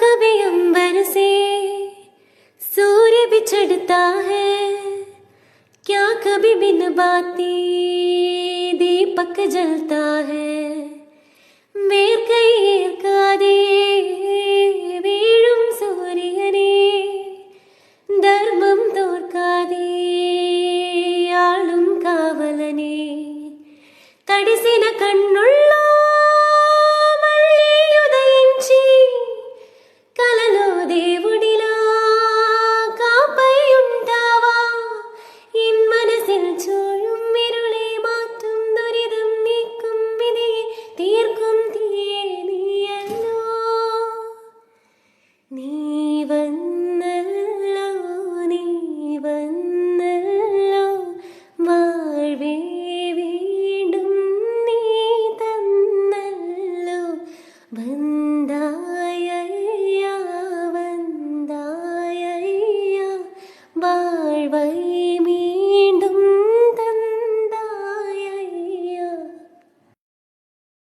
कभी अंबर से सूर्य भी चढ़ता है, क्या कभी बिन बाती दीपक जलता है. മേർക്കൈയേൽക്കാതെ വീഴും സൂര്യനെ ധർമ്മം തോർക്കാതെ ആളും കാവലനെ తడిసిన కన్నుల్లో మళ్ళీ ఉదయించి కలలో దేవుడిలా కాపై ఉంటావా. என் மனசில் சூழும் இருளை மாற்றும் துரிதம் நீக்கும் விதியை தீர்க்கும் தீயே நீயல்லோ. நீ വന്നല്ലോ നീ വന്നല്ലോ വാഴ്വേ വീണ്ടും നീ തന്നല്ലോ. വന്ദായയ്യ വന്ദായയ്യ വാഴ്വൈ